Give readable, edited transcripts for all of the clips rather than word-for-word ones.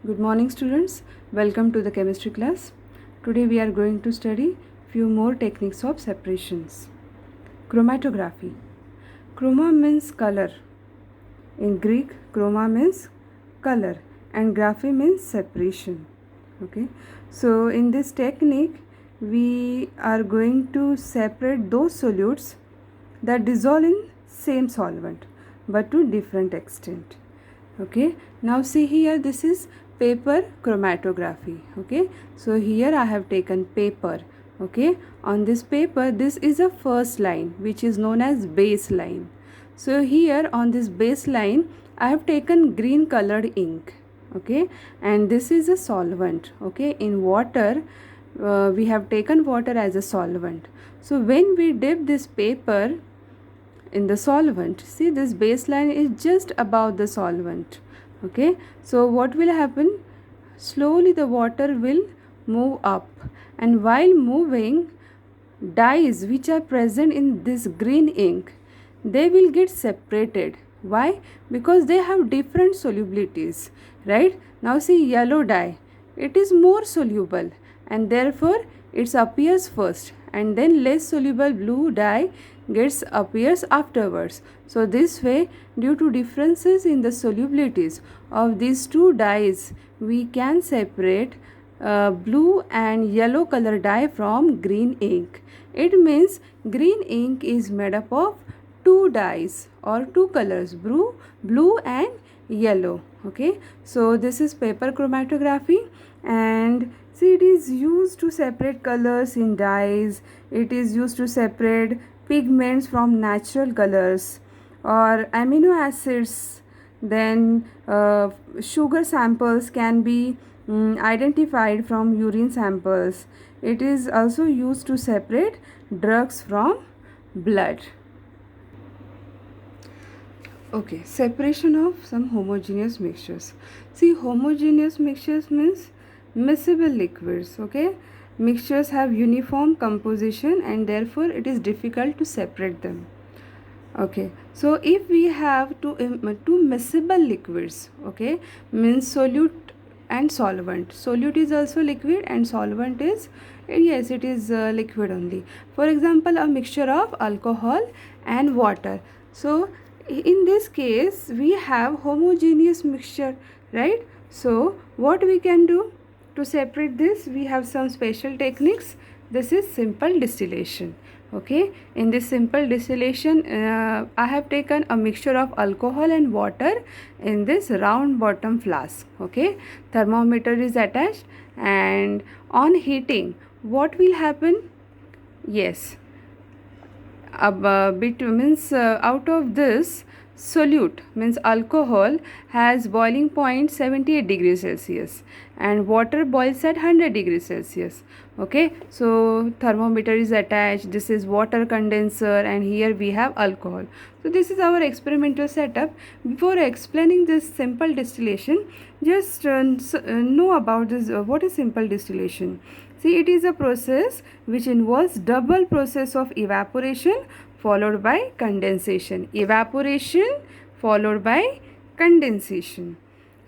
Good morning students, welcome to the chemistry class. Today we are going to study few more techniques of separations. Chromatography. Chroma means color. In Greek, chroma means color and graphy means separation. Okay. So in this technique we are going to separate those solutes that dissolve in same solvent but to different extent. Okay, now see here, this is paper chromatography. Okay, so here I have taken paper. Okay, on this paper this is a first line which is known as baseline. So here on this baseline I have taken green colored ink. Okay, and this is a solvent. Okay, in water we have taken water as a solvent. So when we dip this paper in the solvent, see, this baseline is just above the solvent. Okay, so what will happen, slowly the water will move up, and while moving, dyes which are present in this green ink, they will get separated. Why? Because they have different solubilities, right? Now see, yellow dye, it is more soluble and therefore it appears first, and then less soluble blue dye appears afterwards. So this way, due to differences in the solubilities of these two dyes, we can separate blue and yellow color dye from green ink. It means green ink is made up of two dyes or two colors, blue and yellow. Okay, so this is paper chromatography, and see, it is used to separate colors in dyes. It is used to separate pigments from natural colors or amino acids. Then sugar samples can be identified from urine samples. It is also used to separate drugs from blood. Okay, separation of some homogeneous mixtures. See, homogeneous mixtures means miscible liquids. Okay, mixtures have uniform composition and therefore it is difficult to separate them. Okay, so if we have two miscible liquids, okay, means solute and solvent. Solute is also liquid and solvent is, yes, it is liquid only. For example, a mixture of alcohol and water. So in this case we have homogeneous mixture, right? So what we can do to separate this, we have some special techniques. This is simple distillation. Okay, in this simple distillation I have taken a mixture of alcohol and water in this round bottom flask. Okay, thermometer is attached, and on heating what will happen, yes, a bit means out of this solute means alcohol has boiling point 78 degrees Celsius and water boils at 100 degrees Celsius. Okay, so thermometer is attached, this is water condenser, and here we have alcohol. So this is our experimental setup. Before explaining this simple distillation, just know about this, what is simple distillation. See, it is a process which involves double process of evaporation followed by condensation. Evaporation followed by condensation.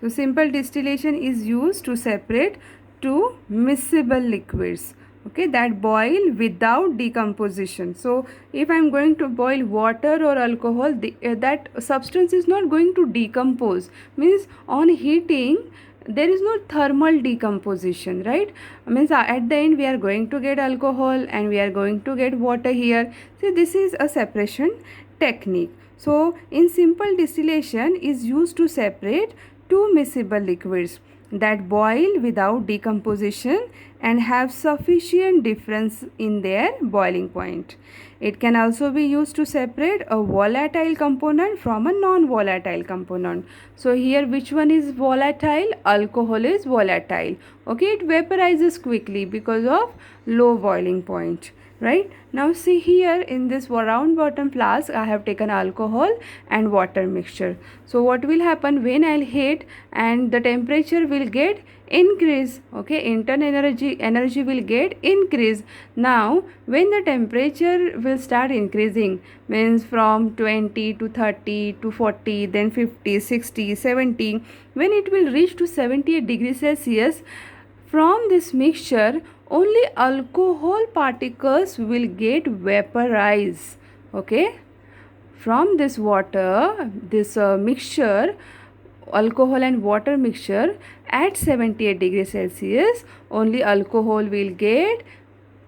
So simple distillation is used to separate two miscible liquids, okay, that boil without decomposition. So if I am going to boil water or alcohol, that substance is not going to decompose, means on heating there is no thermal decomposition, right? Means at the end we are going to get alcohol and we are going to get water here. So this is a separation technique. So in simple distillation is used to separate two miscible liquids that boil without decomposition and have sufficient difference in their boiling point. It can also be used to separate a volatile component from a non-volatile component. So here which one is volatile? Alcohol is volatile. Okay, it vaporizes quickly because of low boiling point. right? Now see here, in this round bottom flask I have taken alcohol and water mixture. So what will happen when I'll heat, and the temperature will get increase, okay, internal energy will get increase. Now when the temperature will start increasing, means from 20 to 30 to 40, then 50, 60, 70, when it will reach to 78 degrees Celsius, from this mixture only alcohol particles will get vaporized, okay. From this water, this mixture, alcohol and water mixture, at 78 degrees Celsius only alcohol will get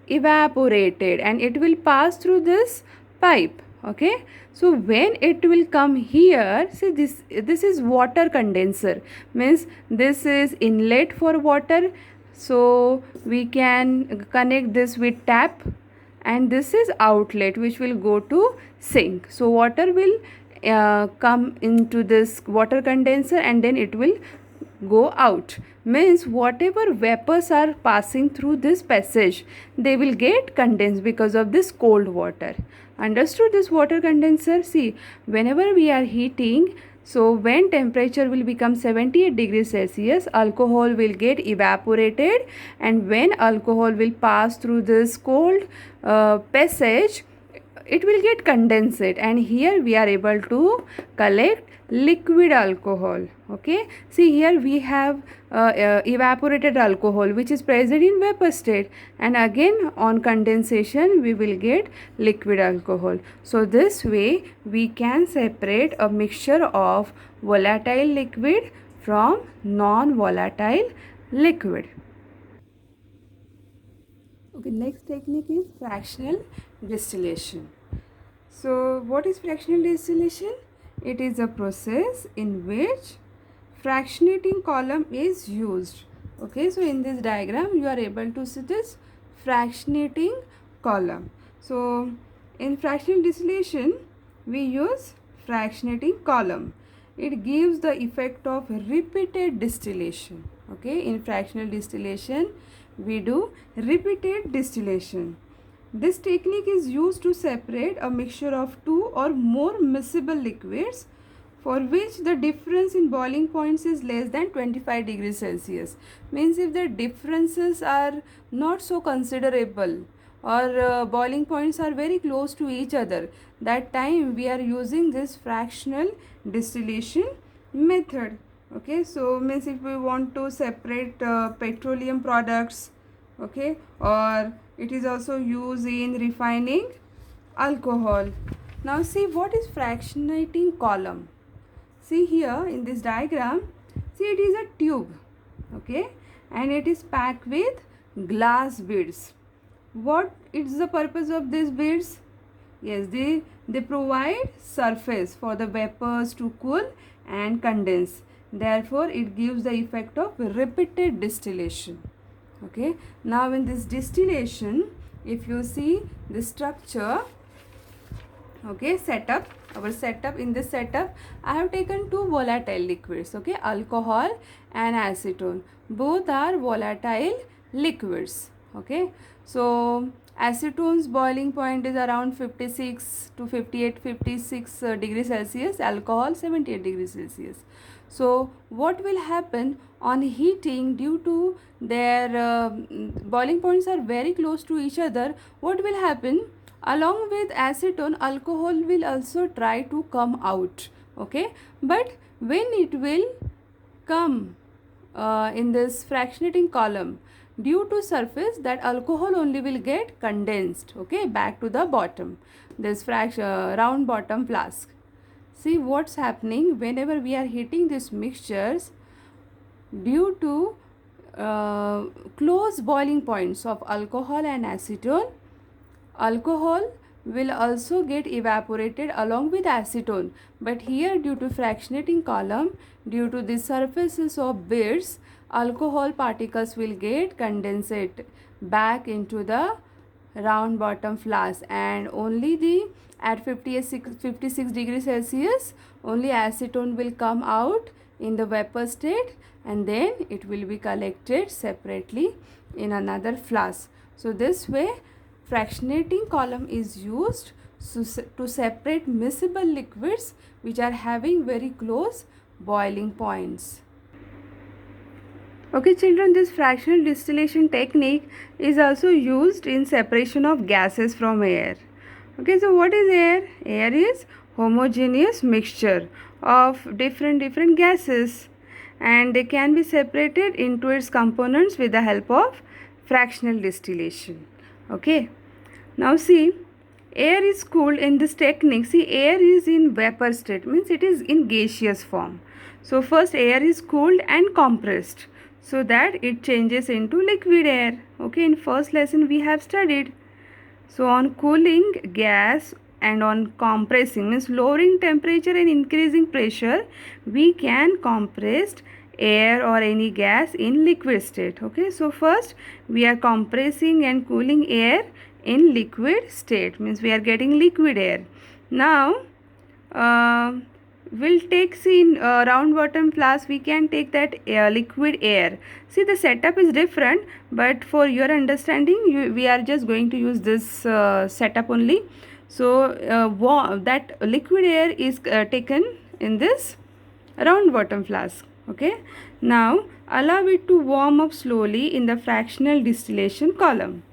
evaporated and it will pass through this pipe, okay. So when it will come here, see, this is water condenser, means this is inlet for water, so we can connect this with tap, and this is outlet which will go to sink. So water will come into this water condenser and then it will go out, means whatever vapors are passing through this passage, they will get condensed because of this cold water. Understood this water condenser? See, whenever we are heating, so when temperature will become 78 degrees Celsius, alcohol will get evaporated, and when alcohol will pass through this cold passage, it will get condensed, and here we are able to collect liquid alcohol, okay. See, here we have evaporated alcohol which is present in vapor state, and again on condensation we will get liquid alcohol. So this way we can separate a mixture of volatile liquid from non-volatile liquid. Okay, next technique is fractional distillation. So what is fractional distillation? It is a process in which fractionating column is used. Okay, so in this diagram you are able to see this fractionating column. So in fractional distillation we use fractionating column. It gives the effect of repeated distillation. Okay, in fractional distillation we do repeated distillation. This technique is used to separate a mixture of two or more miscible liquids for which the difference in boiling points is less than 25 degrees Celsius. Means if the differences are not so considerable, or boiling points are very close to each other, that time we are using this fractional distillation method. Okay, so means if we want to separate petroleum products, okay, or it is also used in refining alcohol. Now see, what is fractionating column? See here in this diagram, see, it is a tube, okay, and it is packed with glass beads. What is the purpose of these beads? Yes, they provide surface for the vapors to cool and condense. Therefore it gives the effect of repeated distillation. Okay, now in this distillation, if you see the structure, okay, setup, our setup, in this setup I have taken two volatile liquids, okay, alcohol and acetone. Both are volatile liquids, okay. So acetone's boiling point is around 56 to 56 degrees Celsius, alcohol 78 degrees Celsius. So what will happen on heating, due to their boiling points are very close to each other, what will happen, along with acetone, alcohol will also try to come out, okay, but when it will come in this fractionating column, due to surface, that alcohol only will get condensed, okay, back to the bottom, this round bottom flask. See what's happening whenever we are heating these mixtures, due to close boiling points of alcohol and acetone, alcohol will also get evaporated along with acetone, but here due to fractionating column, due to the surfaces of beads, alcohol particles will get condensate back into the round bottom flask, and only the at 56 degrees Celsius only acetone will come out in the vapor state, and then it will be collected separately in another flask. So this way fractionating column is used to separate miscible liquids which are having very close boiling points. Okay children, this fractional distillation technique is also used in separation of gases from air. Okay, so what is air? Air is homogeneous mixture of different gases, and they can be separated into its components with the help of fractional distillation. Okay, now see, air is cooled in this technique. See, air is in vapor state, means it is in gaseous form. So first air is cooled and compressed so that it changes into liquid air. Okay, in first lesson we have studied. So on cooling gas and on compressing, means lowering temperature and increasing pressure, we can compress air or any gas in liquid state. Okay, so first we are compressing and cooling air in liquid state, means we are getting liquid air. Now we'll take, see, in round bottom flask we can take that liquid air. See, the setup is different, but for your understanding we are just going to use this setup only. So that liquid air is taken in this round bottom flask. Okay, now allow it to warm up slowly in the fractional distillation column.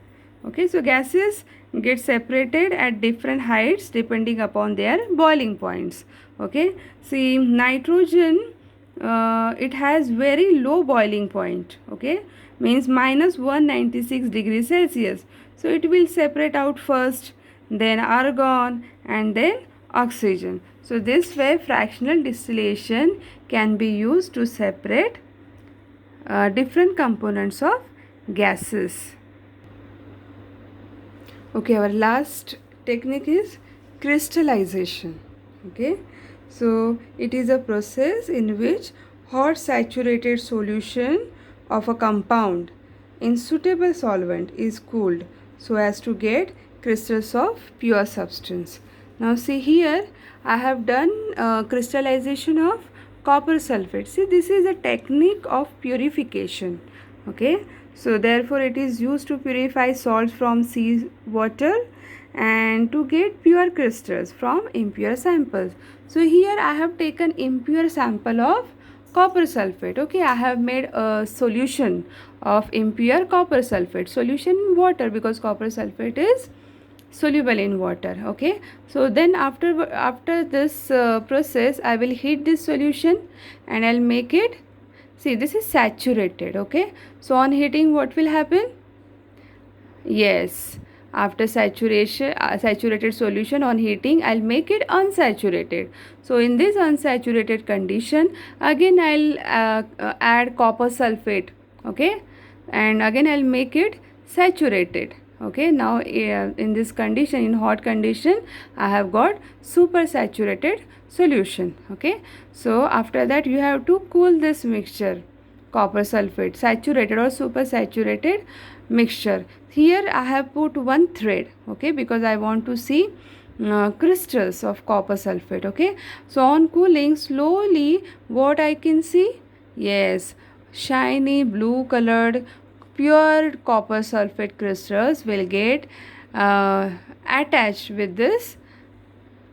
Okay, so gases get separated at different heights depending upon their boiling points. Okay, see, nitrogen, it has very low boiling point. Okay, means minus 196 degrees Celsius. So it will separate out first, then argon, and then oxygen. So this way fractional distillation can be used to separate different components of gases. Okay, our last technique is crystallization. Okay, so it is a process in which hot saturated solution of a compound in suitable solvent is cooled so as to get crystals of pure substance. Now see, here I have done crystallization of copper sulfate. See, this is a technique of purification. Okay, so therefore it is used to purify salts from sea water and to get pure crystals from impure samples. So here I have taken impure sample of copper sulfate. Okay, I have made a solution of impure copper sulfate, solution in water, because copper sulfate is soluble in water. Okay, so then after this process I will heat this solution and I'll make it, see, this is saturated. Okay, so on heating what will happen? Yes, after saturation saturated solution on heating I'll make it unsaturated. So in this unsaturated condition again I'll add copper sulfate. Okay, and again I'll make it saturated. Okay, now in this condition, in hot condition, I have got super saturated solution. Okay, so after that you have to cool this mixture, copper sulfate, saturated or super saturated mixture. Here I have put one thread. Okay, because I want to see crystals of copper sulfate. Okay, so on cooling slowly what I can see? Yes, shiny blue colored pure copper sulfate crystals will get attached with this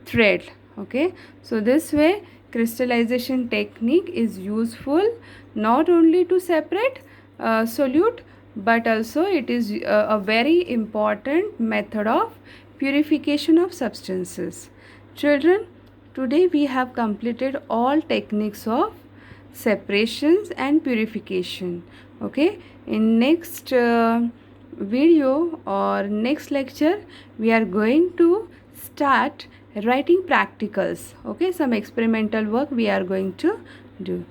thread. Okay, so this way crystallization technique is useful not only to separate solute, but also it is a very important method of purification of substances. Children, today we have completed all techniques of separations and purification. Okay, in next video or next lecture we are going to start writing practicals. Okay, some experimental work we are going to do.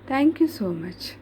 Thank you so much.